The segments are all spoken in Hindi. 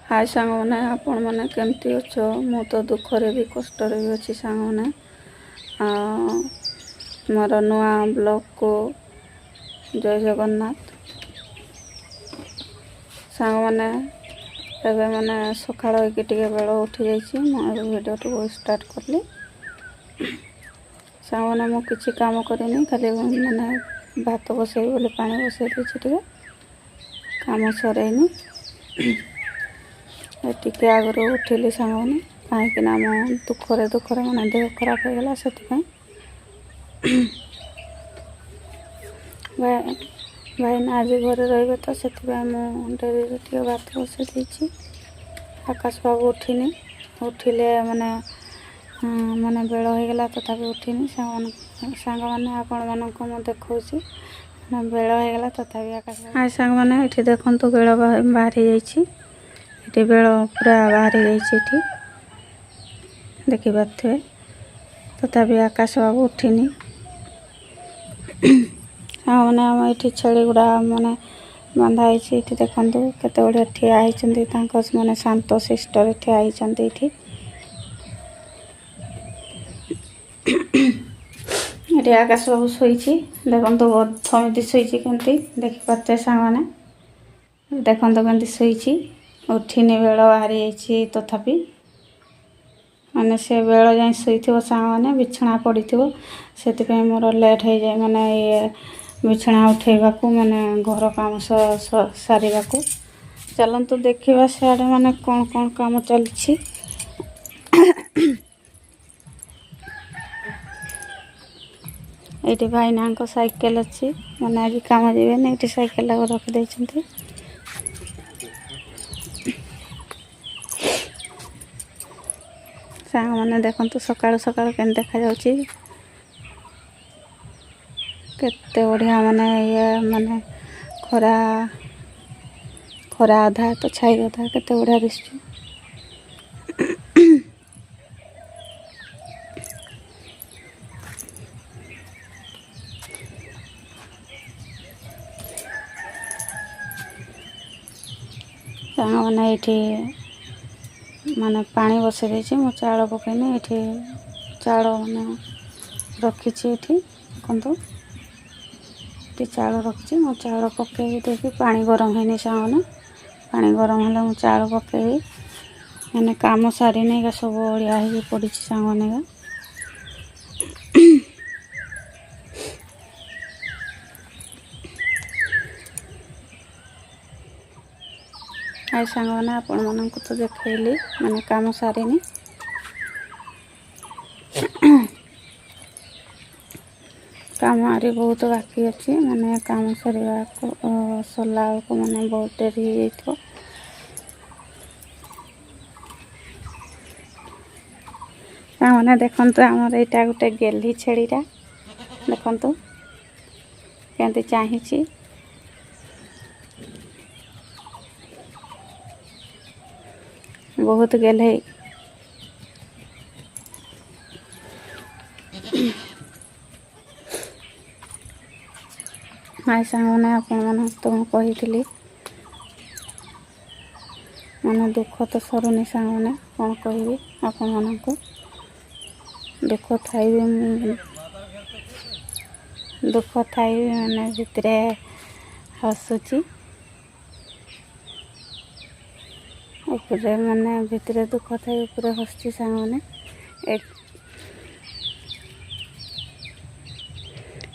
हाय सांग मैंने आपण मैंने केमती अच्छ मु तो दुखरे भी कष्ट भी अच्छी सांग मैंने मोर नुआ ब्लॉग को जय जगन्नाथ सांग मैंने एवं मैंने सकाळ होइके टिके बेल उठी जाइए वीडियो को स्टार्ट कली सांग मैंने मु किसी काम करनी खाली मैंने भात बसई बोले पानी बसई टे काम सरईनी टिके आगु उठिली सांग मैंने कहीं दुखरे मैंने देह खराब हो गला से भाई ना आज घरे रे तो से डेरी टे भात बसई आकाश बाबू उठिनी उठिले मैंने मैंने बेल हो गला तथापि उठिनी सांग मैंने आपण मानक मु देखा बेल हो गला तथापि आकाश हाय सांग मैंने ये देखो बेल बाहरी जाइए ये बेल पूरा बाहरी जाइए देखी पारे तथापि आकाश बाबू उठिनी हाँ मैंने आम ये छेली गुड़ा मैंने बंधाई ये देखो केते बढ़िया ठिया होती मैंने शांत शिष्टर ठिया होती ये आकाश बाबू शोई देखो थमिति शोई कमी देखिपे सांग मैंने देखो कमी शोई उठिनी बेल बाहरी जाइए तथापि मैंने से बेल जाए शोई सांग मैंने बिछना पड़ी से मोर लेट हो जाए मैंने ये बिछना उठेवा को मैंने घर काम सारे चलतु देखा सियाड़े मैंने कौन कौन काम चलती ये भाईना साइकेल अच्छी मैंने आज काम जीवन ये साइकेल रखिदे सांग मैंने देखो सकाल सकाल के देखा केते बढ़िया माने ये माने खरा खरा आधा तो छाई आधा केते बढ़िया दिस सांग मैंने ये माने पानी बसई देती मो चाउल पकईनी ये चाउल मैंने रखी देखो ये चाउल रखी मो चाउल पकई देखी पानी गरम है सांग मैंने पानी गरम है मो चाउल पकई मैंने काम सारी नहीं सब बढ़िया हो पड़ी सांग मैंने आई सांग मैंने आपण मन तो देखली मैंने काम सारी काम आरी बहुत बाकी अच्छी मैंने काम सरला को मैंने बहुत डेरी हो मैंने देखते आमर यहाँ गोटे गेली छेड़ीटा देखु केमती चाहिए बहुत गेले माई सांग मैंने आपण तो कही मैंने दुख तो सरुनी सांग मैंने कौन कहि आपण मानक दुख थी दुख थी मैंने भितर हसुची ऊपर मैंने भितर दुख थी ऊपर हसुची सांग मैंने एक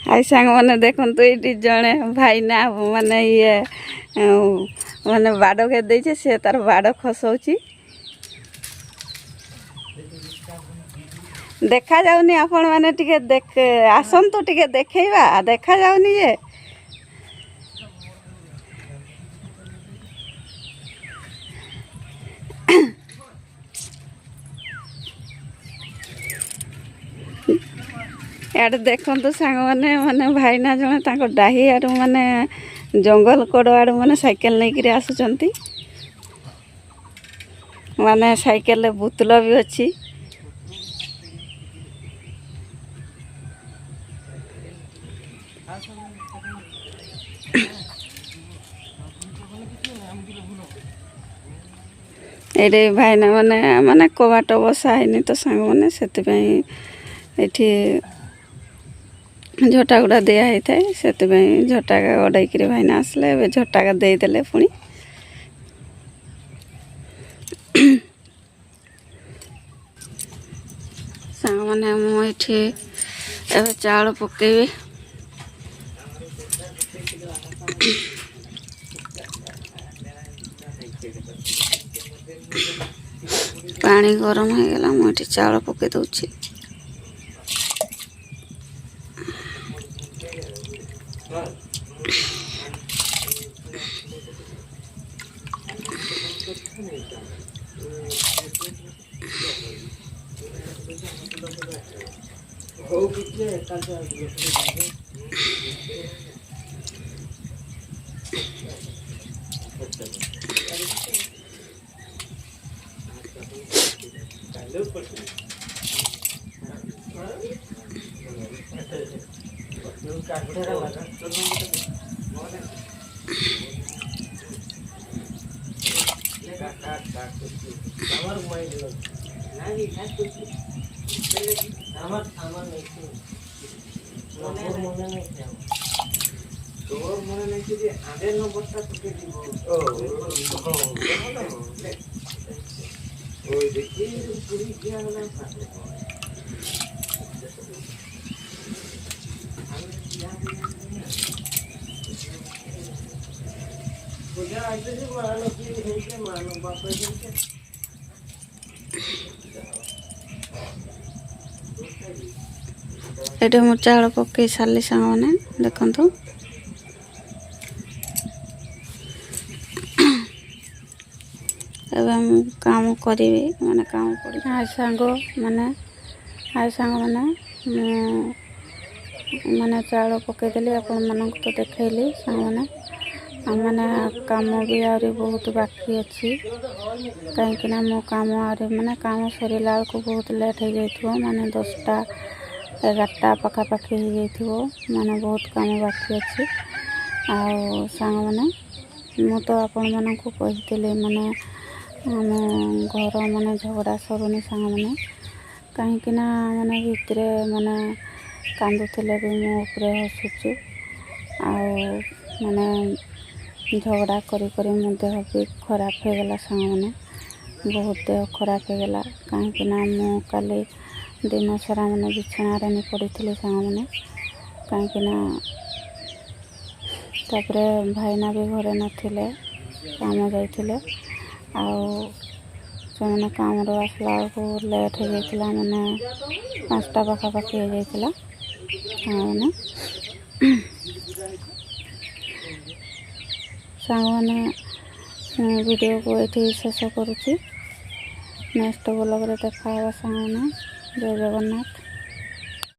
आई सांग मैंने देखो ये जड़े भाई ना माने ये माने बाड़ घेदे सी तार बाड़ खसौची देखा जाऊनी आपण मैंने टिके देख आसतु टिके देखा देखा जाऊनी ये यार देखो सांग मैंने माने भाईना जड़े डाही आड़ माने जंगल कड़ आड़ माने साइकेल नहीं आसुचंती माने साइकेल बोतल भी अच्छी ଏଇଠି ଭାଇନା ମାନେ ମାନେ କବାଟ ବସା ହେଇନି ତ ସାଙ୍ଗମାନେ ସେଥିପାଇଁ ଏଠି ଝଟାକା ଗୁଡ଼ା ଦିଆ ହେଇଥାଏ ସେଥିପାଇଁ ଝଟାକା ଗଡ଼େଇକିରି ଭାଇନା ଆସିଲେ ଏବେ ଝଟାକା ଦେଇଦେଲେ ପୁଣି ସାଙ୍ଗମାନେ ମୁଁ ଏଠି ଏବେ ଚାଉଳ ପକେଇବି ପାଣି ଗରମ ହେଇଗଲା ମୁଁ ଏଠି ଚାଉଳ ପକେଇ ଦଉଛି ଏଠି ମୁଁ ଚାଉଳ ପକେଇ ସାରିଲି ସାଙ୍ଗମାନେ ଦେଖନ୍ତୁ ଏବେ ମୁଁ କାମ କରିବି ମାନେ କାମ ପଡ଼ି ସାଙ୍ଗମାନେ ମୁଁ ମାନେ ଚାଉଳ ପକେଇଦେଲି ଆପଣମାନଙ୍କୁ ତ ଦେଖେଇଲି ସାଙ୍ଗମାନେ ମାନେ କାମ ବି ଆହୁରି ବହୁତ ବାକି ଅଛି କାହିଁକିନା ମୋ କାମ ଆହୁରି ମାନେ କାମ ସରିଲା ବେଳକୁ ବହୁତ ଲେଟ୍ ହେଇଯାଇଥିବ ମାନେ 10ଟା 11ଟା ପାଖାପାଖି ହେଇଯାଇଥିବ ମାନେ ବହୁତ କାମ ବାକି ଅଛି ଆଉ ସାଙ୍ଗମାନେ ମୁଁ ତ ଆପଣମାନଙ୍କୁ କହିଥିଲି ମାନେ ଆମ ଘର ମାନେ ଝଗଡ଼ା ସରୁନି ସାଙ୍ଗମାନେ କାହିଁକିନା ମାନେ ଭିତରେ ମାନେ କାନ୍ଦୁଥିଲେ ବି ମୋ ଉପରେ ହସୁଛି ଆଉ ମାନେ ଝଗଡ଼ା କରି କରି ମୋ ଦେହ ବି ଖରାପ ହେଇଗଲା ସାଙ୍ଗମାନେ ବହୁତ ଦେହ ଖରାପ ହେଇଗଲା କାହିଁକିନା ମୁଁ କାଲି ଦିନ ସାରା ମାନେ ବିଛଣାରେ ନି ପଡ଼ିଥିଲି ସାଙ୍ଗମାନେ କାହିଁକିନା ତାପରେ ଭାଇନା ବି ଘରେ ନଥିଲେ କାମ ଯାଇଥିଲେ ଆଉ ସେମାନେ କାମରୁ ଆସିଲା ବେଳକୁ ଲେଟ୍ ହେଇଯାଇଥିଲା ମାନେ 5ଟା ପାଖାପାଖି ହେଇଯାଇଥିଲା ସାଙ୍ଗମାନେ ମୁଁ ଭିଡ଼ିଓକୁ ଏଠି ଶେଷ କରୁଛି ନେକ୍ସଟ ବ୍ଲଗରେ ଦେଖା ହେବା ସାଙ୍ଗମାନେ ଜୟ ଜଗନ୍ନାଥ।